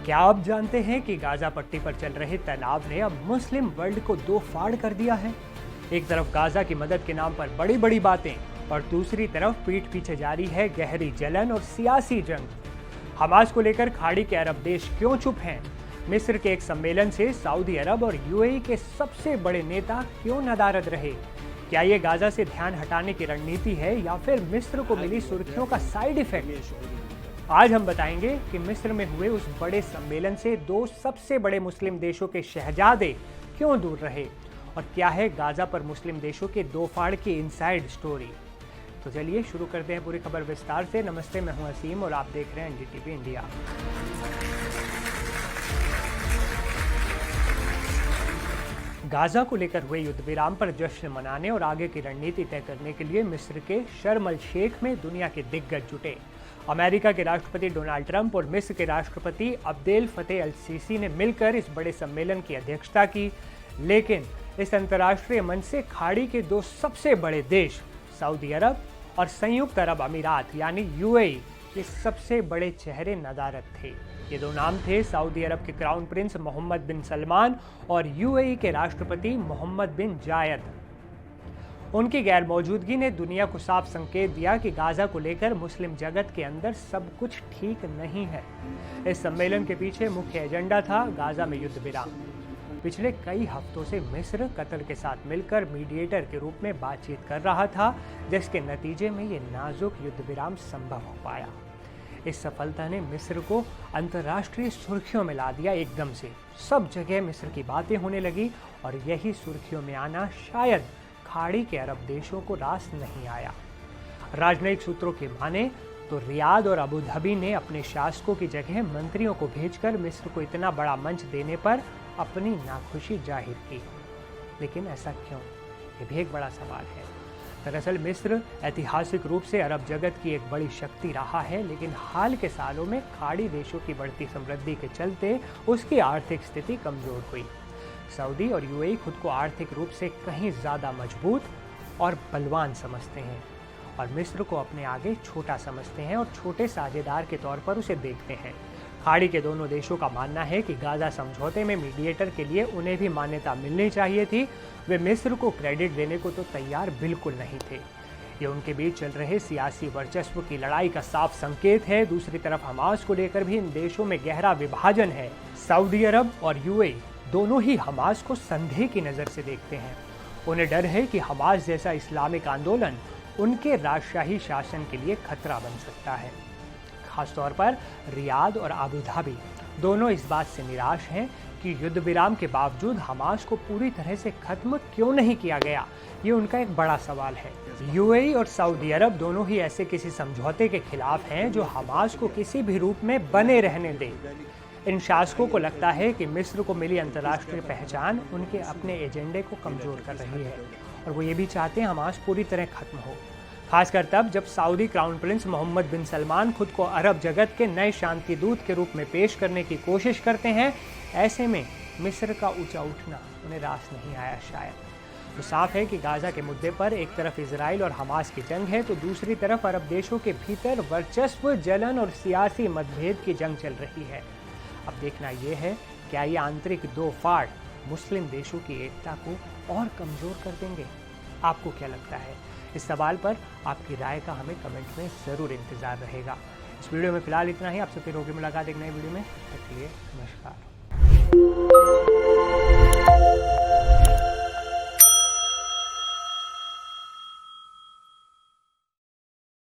क्या आप जानते हैं कि गाजा पट्टी पर चल रहे तनाव ने अब मुस्लिम वर्ल्ड को दो फाड़ कर दिया है। एक तरफ गाजा की मदद के नाम पर बड़ी बड़ी बातें और दूसरी तरफ पीठ पीछे जारी है गहरी जलन और सियासी जंग। हमास को लेकर खाड़ी के अरब देश क्यों चुप हैं? मिस्र के एक सम्मेलन से सऊदी अरब और यूएई के सबसे बड़े नेता क्यों नदारद रहे? क्या ये गाजा से ध्यान हटाने की रणनीति है या फिर मिस्र को मिली सुर्खियों का साइड इफेक्ट? आज हम बताएंगे कि मिस्र में हुए उस बड़े सम्मेलन से दो सबसे बड़े मुस्लिम देशों के शहजादे क्यों दूर रहे और क्या है गाजा पर मुस्लिम देशों के दो फाड़ की इनसाइड स्टोरी। तो चलिए शुरू करते हैं पूरी खबर विस्तार से। नमस्ते, मैं हूं असीम और आप देख रहे हैं एनडीटीवी इंडिया। गाजा को लेकर हुए युद्ध विराम पर जश्न मनाने और आगे की रणनीति तय करने के लिए मिस्र के शर्म अल शेख में दुनिया के दिग्गज जुटे। अमेरिका के राष्ट्रपति डोनाल्ड ट्रंप और मिस्र के राष्ट्रपति अब्देल फतेह अल सीसी ने मिलकर इस बड़े सम्मेलन की अध्यक्षता की। लेकिन इस अंतर्राष्ट्रीय मंच से खाड़ी के दो सबसे बड़े देश सऊदी अरब और संयुक्त अरब अमीरात यानी यूएई के सबसे बड़े चेहरे नदारद थे। ये दो नाम थे सऊदी अरब के क्राउन प्रिंस मोहम्मद बिन सलमान और यूएई के राष्ट्रपति मोहम्मद बिन जायद। उनकी गैर मौजूदगी ने दुनिया को साफ संकेत दिया कि गाजा को लेकर मुस्लिम जगत के अंदर सब कुछ ठीक नहीं है। इस सम्मेलन के पीछे मुख्य एजेंडा था गाजा में युद्ध विराम। पिछले कई हफ्तों से मिस्र कतर के साथ मिलकर मीडिएटर के रूप में बातचीत कर रहा था, जिसके नतीजे में ये नाजुक युद्ध विराम संभव हो पाया। इस सफलता ने मिस्र को अंतर्राष्ट्रीय सुर्खियों में ला दिया। एकदम से सब जगह मिस्र की बातें होने लगी और यही सुर्खियों में आना शायद खाड़ी के अरब देशों को रास नहीं आया। राजनयिक सूत्रों की माने तो रियाद और अबू धाबी ने अपने शासकों की जगह मंत्रियों को भेजकर मिस्र को इतना बड़ा मंच देने पर अपनी नाखुशी जाहिर की। लेकिन ऐसा क्यों? ये भी एक बड़ा सवाल है। दरअसल मिस्र ऐतिहासिक रूप से अरब जगत की एक बड़ी शक्ति रहा है, लेकिन हाल के सालों में खाड़ी देशों की बढ़ती समृद्धि के चलते उसकी आर्थिक स्थिति कमजोर हुई। सऊदी और यूएई खुद को आर्थिक रूप से कहीं ज़्यादा मजबूत और बलवान समझते हैं और मिस्र को अपने आगे छोटा समझते हैं और छोटे साझेदार के तौर पर उसे देखते हैं। खाड़ी के दोनों देशों का मानना है कि गाजा समझौते में मीडिएटर के लिए उन्हें भी मान्यता मिलनी चाहिए थी। वे मिस्र को क्रेडिट देने को तो तैयार बिल्कुल नहीं थे। ये उनके बीच चल रहे सियासी वर्चस्व की लड़ाई का साफ संकेत है। दूसरी तरफ हमास को लेकर भी इन देशों में गहरा विभाजन है। सऊदी अरब और यूएई दोनों ही हमास को संदेह की नज़र से देखते हैं। उन्हें डर है कि हमास जैसा इस्लामिक आंदोलन उनके राजशाही शासन के लिए खतरा बन सकता है। खासतौर पर रियाद और अबू धाबी दोनों इस बात से निराश हैं कि युद्ध विराम के बावजूद हमास को पूरी तरह से खत्म क्यों नहीं किया गया। ये उनका एक बड़ा सवाल है। यूएई और सऊदी अरब दोनों ही ऐसे किसी समझौते के खिलाफ हैं जो हमास को किसी भी रूप में बने रहने दे। इन शासकों को लगता है कि मिस्र को मिली अंतर्राष्ट्रीय पहचान उनके अपने एजेंडे को कमजोर कर रही है और वो ये भी चाहते हैं हमास पूरी तरह खत्म हो। खासकर तब जब सऊदी क्राउन प्रिंस मोहम्मद बिन सलमान खुद को अरब जगत के नए शांति दूत के रूप में पेश करने की कोशिश करते हैं। ऐसे में मिस्र का ऊंचा उठना उन्हें रास नहीं आया शायद। तो साफ है कि गाजा के मुद्दे पर एक तरफ इजराइल और हमास की जंग है तो दूसरी तरफ अरब देशों के भीतर वर्चस्व, जलन और सियासी मतभेद की जंग चल रही है। अब देखना यह है क्या ये आंतरिक दो फाड़ मुस्लिम देशों की एकता को और कमजोर कर देंगे। आपको क्या लगता है? इस सवाल पर आपकी राय का हमें कमेंट में ज़रूर इंतज़ार रहेगा। इस वीडियो में फिलहाल इतना ही। आपसे फिर होगी मुलाकात एक नए वीडियो में। तब तक के लिए नमस्कार।